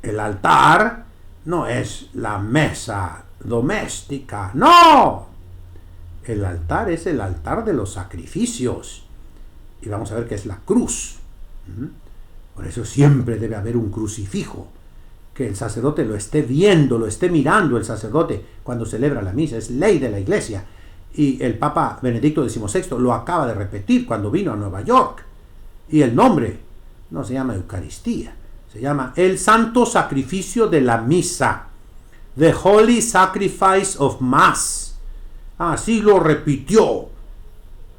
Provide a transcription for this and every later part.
El altar no es la mesa doméstica, no. El altar es el altar de los sacrificios. Y vamos a ver que es la cruz. Por eso siempre debe haber un crucifijo, que el sacerdote lo esté viendo, lo esté mirando el sacerdote cuando celebra la misa. Es ley de la iglesia. Y el Papa Benedicto XVI lo acaba de repetir cuando vino a Nueva York. Y el nombre no se llama Eucaristía, se llama el Santo Sacrificio de la Misa. The Holy Sacrifice of Mass. Así lo repitió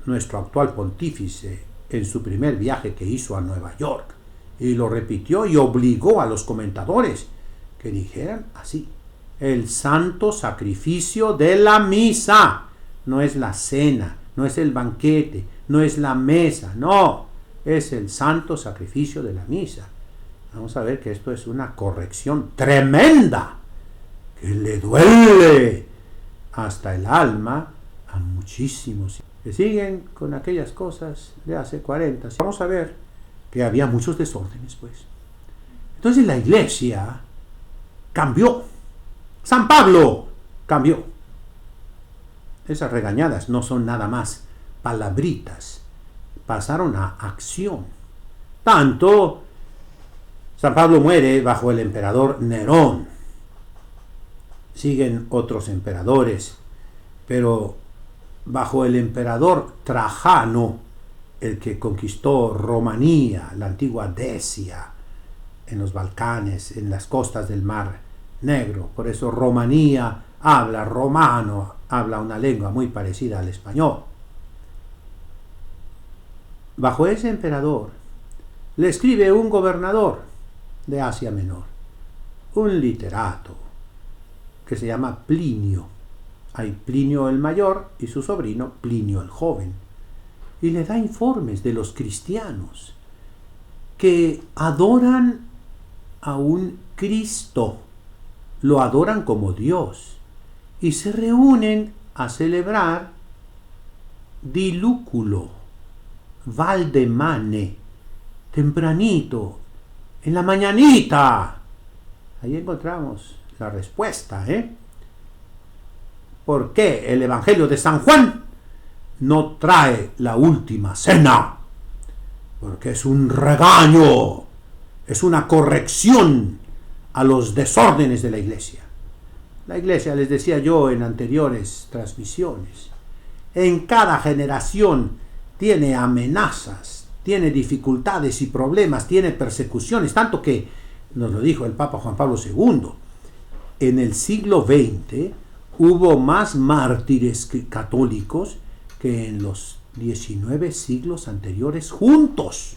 nuestro actual pontífice en su primer viaje que hizo a Nueva York. Y lo repitió y obligó a los comentadores que dijeran así: el santo sacrificio de la misa. No es la cena, no es el banquete, no es la mesa, no, es el santo sacrificio de la misa. Vamos a ver que esto es una corrección tremenda, que le duele hasta el alma a muchísimos que siguen con aquellas cosas de hace 40. Vamos a ver que había muchos desórdenes, pues. Entonces la iglesia cambió. San Pablo cambió. Esas regañadas no son nada más palabritas, pasaron a acción. Tanto San Pablo muere bajo el emperador Nerón. Siguen otros emperadores, pero bajo el emperador Trajano, el que conquistó Rumanía, la antigua Decia, en los Balcanes, en las costas del Mar Negro. Por eso Rumanía habla romano, habla una lengua muy parecida al español. Bajo ese emperador le escribe un gobernador de Asia Menor, un literato, que se llama Plinio. Hay Plinio el mayor y su sobrino Plinio el joven. Y le da informes de los cristianos que adoran a un Cristo, lo adoran como Dios, y se reúnen a celebrar Dilúculo, Valdemane, tempranito, en la mañanita. Ahí encontramos la respuesta, ¿Por qué el Evangelio de San Juan no trae la última cena? Porque es un regaño, es una corrección a los desórdenes de la iglesia. La iglesia, les decía yo en anteriores transmisiones, en cada generación tiene amenazas, tiene dificultades y problemas, tiene persecuciones, tanto que nos lo dijo el Papa Juan Pablo II. En el siglo XX hubo más mártires católicos que en los 19 siglos anteriores juntos.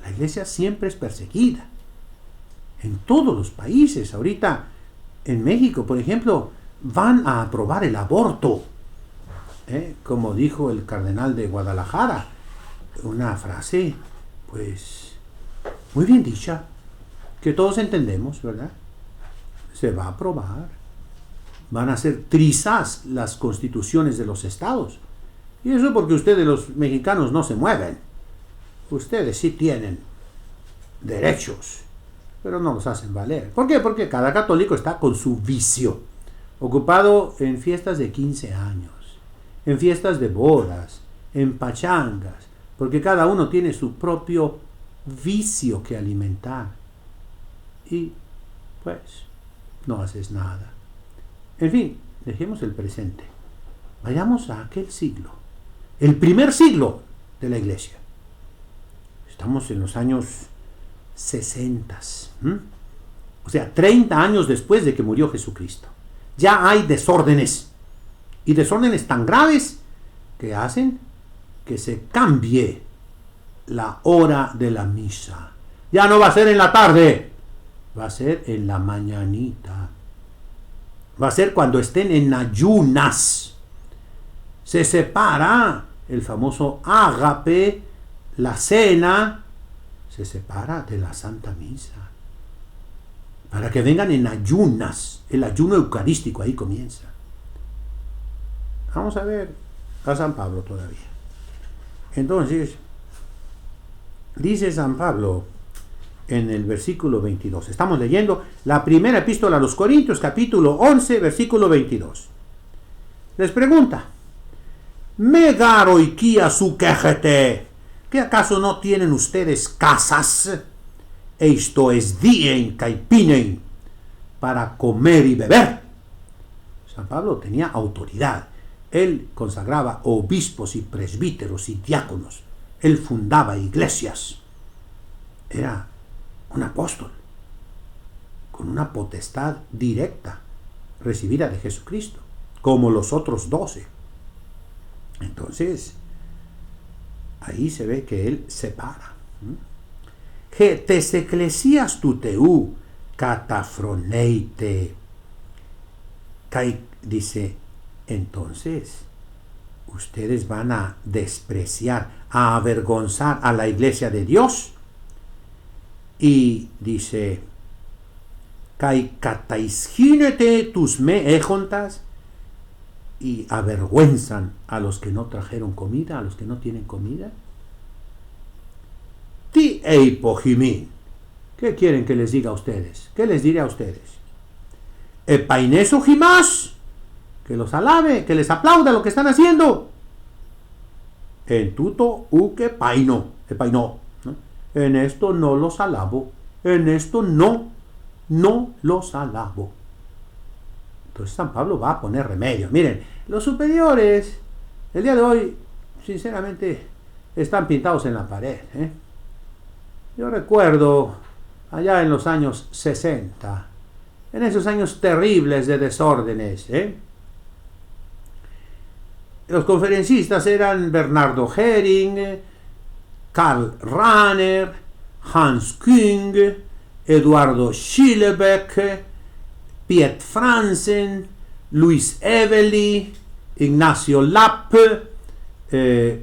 La iglesia siempre es perseguida en todos los países. Ahorita en México, por ejemplo, van a aprobar el aborto, como dijo el cardenal de Guadalajara, una frase pues muy bien dicha, que todos entendemos, ¿verdad? Se va a aprobar. Van a ser trizas las constituciones de los estados. Y eso porque ustedes los mexicanos no se mueven. Ustedes sí tienen derechos, pero no los hacen valer. ¿Por qué? Porque cada católico está con su vicio, ocupado en fiestas de 15 años, en fiestas de bodas, en pachangas, porque cada uno tiene su propio vicio que alimentar. Y pues no haces nada. En fin, dejemos el presente. Vayamos a aquel siglo, el primer siglo de la iglesia. Estamos en los años 60, o sea, 30 años después de que murió Jesucristo. Ya hay desórdenes, y desórdenes tan graves que hacen que se cambie la hora de la misa. Ya no va a ser en la tarde, va a ser en la mañanita. Va a ser cuando estén en ayunas. Se separa el famoso ágape, la cena, se separa de la Santa Misa. Para que vengan en ayunas. El ayuno eucarístico ahí comienza. Vamos a ver a San Pablo todavía. Entonces, dice San Pablo en el versículo 22. Estamos leyendo la primera epístola a los Corintios, capítulo 11, versículo 22. Les pregunta, Megaro y Kia su quejete, ¿que acaso no tienen ustedes casas? Esto es dien caipinen, para comer y beber. San Pablo tenía autoridad. Él consagraba obispos y presbíteros y diáconos. Él fundaba iglesias. Era un apóstol con una potestad directa recibida de Jesucristo, como los otros 12. Entonces, ahí se ve que él separa. Que tes ecclesias tuteu catafroneite. Dice, entonces, ustedes van a despreciar, a avergonzar a la iglesia de Dios. Y dice, kai kataisginete tus me ejontas, y avergüenzan a los que no trajeron comida, a los que no tienen comida. Ti eipojimin. ¿Qué quieren que les diga a ustedes? ¿Qué les diré a ustedes? Epaineso jimas, que los alabe, que les aplauda lo que están haciendo. En tuto uke paino, epaino. En esto no los alabo, en esto no los alabo. Entonces San Pablo va a poner remedio. Miren, los superiores, el día de hoy, sinceramente, están pintados en la pared. Yo recuerdo, allá en los años 60, en esos años terribles de desórdenes, los conferencistas eran Bernardo Hering, Karl Rahner, Hans Küng, Eduardo Schillebeck, Piet Franzen, Luis Evely, Ignacio Lapp,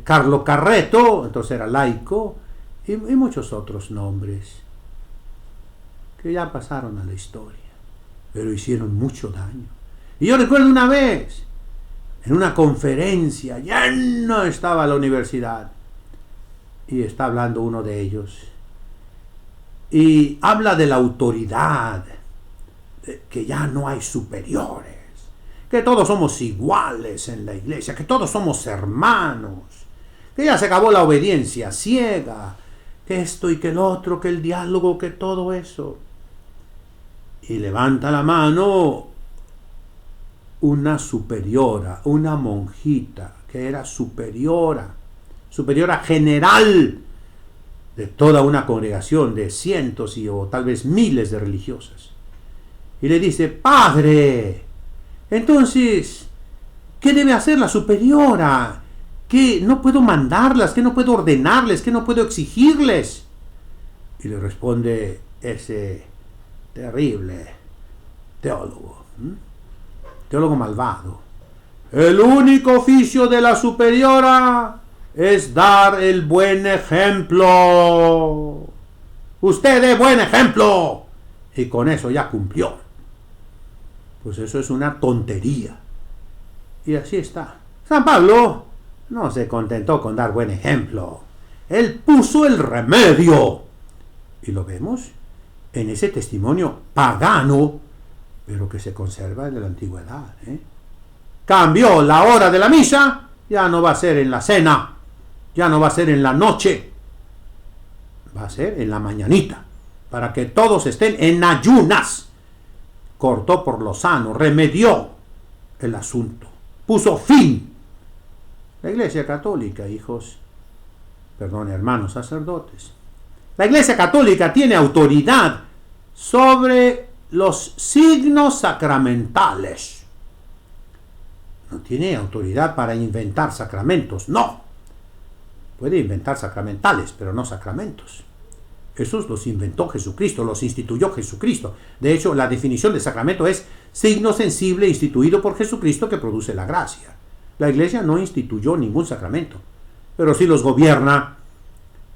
Carlo Carreto, entonces era laico, y muchos otros nombres que ya pasaron a la historia, pero hicieron mucho daño. Y yo recuerdo una vez, en una conferencia, lleno estaba la universidad, y está hablando uno de ellos, y habla de la autoridad, que ya no hay superiores, que todos somos iguales en la iglesia, que todos somos hermanos, que ya se acabó la obediencia ciega, que esto y que el otro, que el diálogo, que todo eso. Y levanta la mano una superiora, una monjita, que era superiora general de toda una congregación de cientos o tal vez miles de religiosas. Y le dice, padre, entonces, ¿qué debe hacer la superiora? ¿Qué no puedo mandarlas? ¿Qué no puedo ordenarles? ¿Qué no puedo exigirles? Y le responde ese terrible teólogo malvado. El único oficio de la superiora es dar el buen ejemplo. Usted dé buen ejemplo. Y con eso ya cumplió. Pues eso es una tontería. Y así está. San Pablo no se contentó con dar buen ejemplo. Él puso el remedio. Y lo vemos en ese testimonio pagano, pero que se conserva de la antigüedad. Cambió la hora de la misa, ya no va a ser en la cena, ya no va a ser en la noche, va a ser en la mañanita, para que todos estén en ayunas. Cortó por lo sano, remedió el asunto, puso fin. La Iglesia Católica, hermanos sacerdotes, la Iglesia Católica tiene autoridad sobre los signos sacramentales. No tiene autoridad para inventar sacramentos, no. Puede inventar sacramentales, pero no sacramentos. Esos los inventó Jesucristo, los instituyó Jesucristo. De hecho, la definición de sacramento es signo sensible instituido por Jesucristo que produce la gracia. La Iglesia no instituyó ningún sacramento, pero sí los gobierna,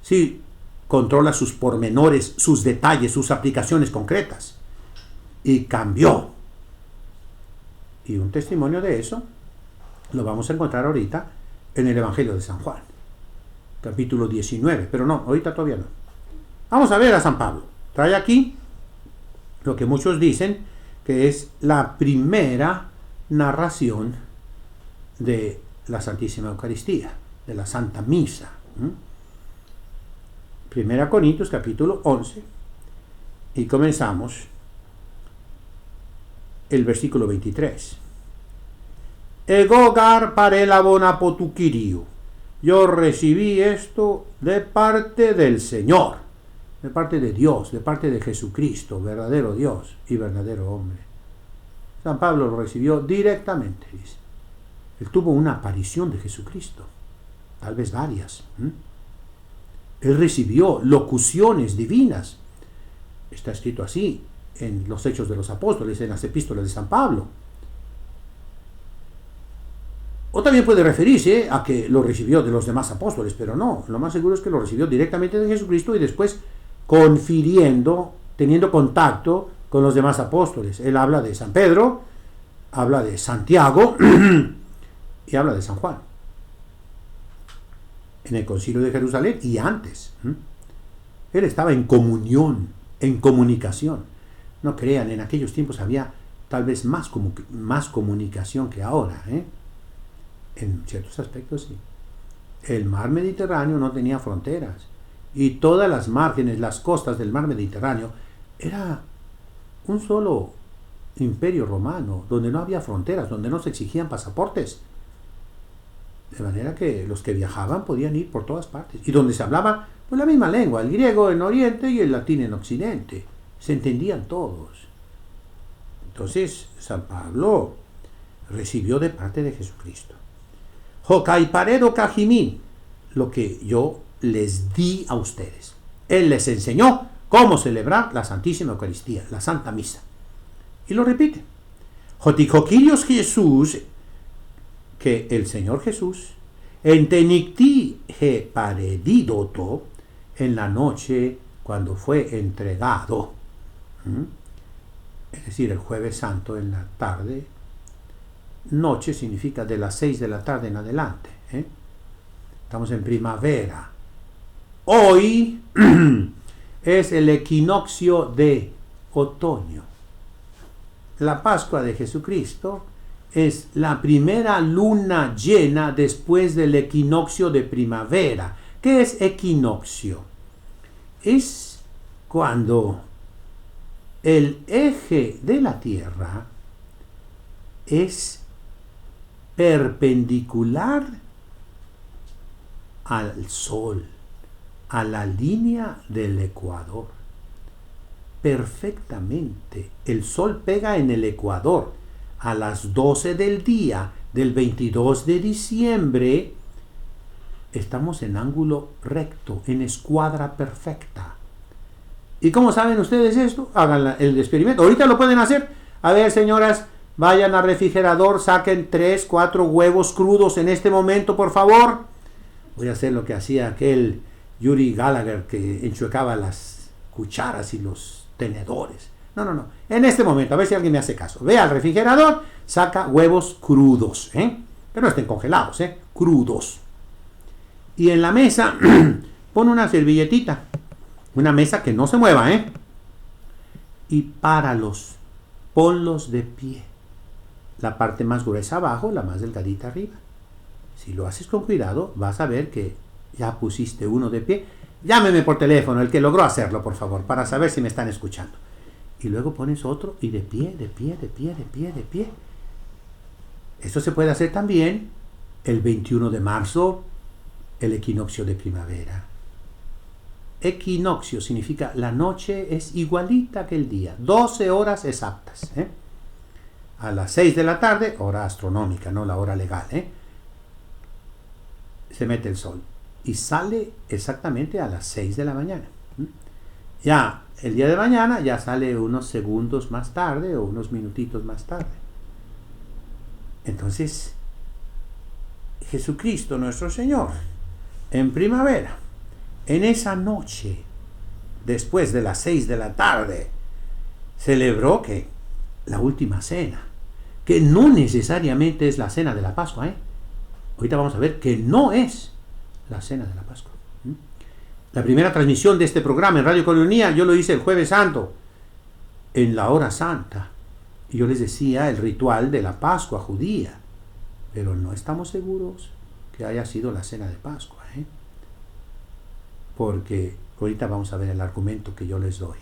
sí controla sus pormenores, sus detalles, sus aplicaciones concretas. Y cambió. Y un testimonio de eso lo vamos a encontrar ahorita en el Evangelio de San Juan, capítulo 19. Pero no, ahorita todavía no. Vamos a ver a San Pablo. trae aquí lo que muchos dicen que es la primera narración de la Santísima Eucaristía, de la Santa Misa. Primera Corintios capítulo 11, y comenzamos el versículo 23. Egogar parelabona potukirio. Yo recibí esto de parte del Señor, de parte de Dios, de parte de Jesucristo, verdadero Dios y verdadero hombre. San Pablo lo recibió directamente, dice. Él tuvo una aparición de Jesucristo, tal vez varias. Él recibió locuciones divinas. Está escrito así en los Hechos de los Apóstoles, en las epístolas de San Pablo. O también puede referirse a que lo recibió de los demás apóstoles, pero no, lo más seguro es que lo recibió directamente de Jesucristo y después confiriendo, teniendo contacto con los demás apóstoles. Él habla de San Pedro, habla de Santiago y habla de San Juan. En el Concilio de Jerusalén y antes. Él estaba en comunión, en comunicación. No crean, en aquellos tiempos había tal vez más comunicación que ahora, En ciertos aspectos sí. El mar Mediterráneo no tenía fronteras y todas las márgenes, las costas del mar Mediterráneo era un solo imperio romano, donde no había fronteras, donde no se exigían pasaportes. De manera que los que viajaban podían ir por todas partes. Y donde se hablaba pues la misma lengua, el griego en Oriente y el latín en Occidente. Se entendían todos. Entonces, San Pablo recibió de parte de Jesucristo. Jokai paredo kajimín, lo que yo les di a ustedes. Él les enseñó cómo celebrar la Santísima Eucaristía, la Santa Misa. Y lo repite. Jotikokilios Jesús, que el Señor Jesús, entenicti he paredidoto, en la noche cuando fue entregado, es decir, el Jueves Santo en la tarde. Noche significa de las 6 de la tarde en adelante. Estamos en primavera. Hoy es el equinoccio de otoño. La Pascua de Jesucristo es la primera luna llena después del equinoccio de primavera. ¿Qué es equinoccio? Es cuando el eje de la Tierra es perpendicular al Sol, a la línea del ecuador. Perfectamente. El Sol pega en el ecuador a las 12 del día del 22 de diciembre. Estamos en ángulo recto, en escuadra perfecta. ¿Y cómo saben ustedes esto? Hagan el experimento. Ahorita lo pueden hacer. A ver, señoras, vayan al refrigerador, saquen 3, 4 huevos crudos en este momento, por favor. Voy a hacer lo que hacía aquel Yuri Gallagher que enchuecaba las cucharas y los tenedores. No. En este momento, a ver si alguien me hace caso. Ve al refrigerador, saca huevos crudos, que no estén congelados, crudos. Y en la mesa pon una servilletita, una mesa que no se mueva, y páralos, ponlos de pie. La parte más gruesa abajo, la más delgadita arriba. Si lo haces con cuidado, vas a ver que ya pusiste uno de pie. Llámeme por teléfono, el que logró hacerlo, por favor, para saber si me están escuchando. Y luego pones otro y de pie. Esto se puede hacer también el 21 de marzo, el equinoccio de primavera. Equinoccio significa la noche es igualita que el día, 12 horas exactas. A las 6 de la tarde, hora astronómica, no la hora legal, se mete el sol y sale exactamente a las 6 de la mañana. Ya el día de mañana ya sale unos segundos más tarde o unos minutitos más tarde. Entonces, Jesucristo nuestro Señor, en primavera, en esa noche, después de las 6 de la tarde, celebró que la última cena, que no necesariamente es la cena de la Pascua, Ahorita vamos a ver que no es la cena de la Pascua. La primera transmisión de este programa en Radio Colonia yo lo hice el Jueves Santo, en la hora santa. Y yo les decía el ritual de la Pascua judía, pero no estamos seguros que haya sido la cena de Pascua, porque ahorita vamos a ver el argumento que yo les doy,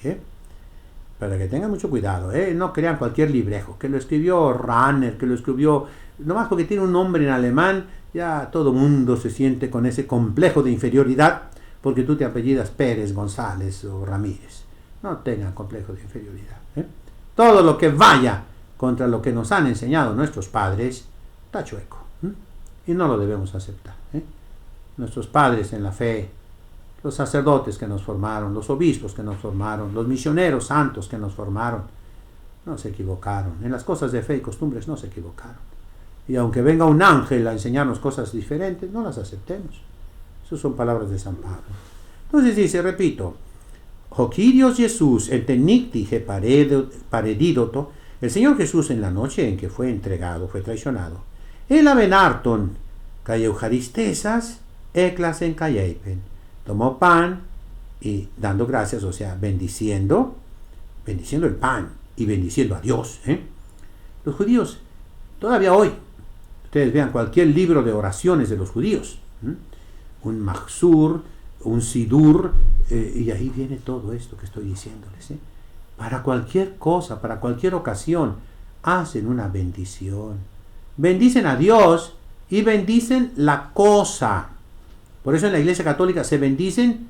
para que tengan mucho cuidado, no crean cualquier librejo, que lo escribió Rahner, que lo escribió, nomás porque tiene un nombre en alemán, ya todo mundo se siente con ese complejo de inferioridad, porque tú te apellidas Pérez, González o Ramírez. No tengan complejo de inferioridad. Todo lo que vaya contra lo que nos han enseñado nuestros padres, está chueco, y no lo debemos aceptar. Nuestros padres en la fe, los sacerdotes que nos formaron, los obispos que nos formaron, los misioneros santos que nos formaron, no se equivocaron. En las cosas de fe y costumbres no se equivocaron. Y aunque venga un ángel a enseñarnos cosas diferentes, no las aceptemos. Esas son palabras de San Pablo. Entonces dice, repito, Joquirios Jesús, entenicti paredidoto, el Señor Jesús en la noche en que fue entregado, fue traicionado, el avenarton, cae eucaristesas, eclas en caieipen, tomó pan y dando gracias, o sea, bendiciendo el pan y bendiciendo a Dios. Los judíos, todavía hoy, ustedes vean cualquier libro de oraciones de los judíos, un Mahzur, un Sidur, y ahí viene todo esto que estoy diciéndoles. Para cualquier cosa, para cualquier ocasión, hacen una bendición. Bendicen a Dios y bendicen la cosa. Por eso en la Iglesia Católica se bendicen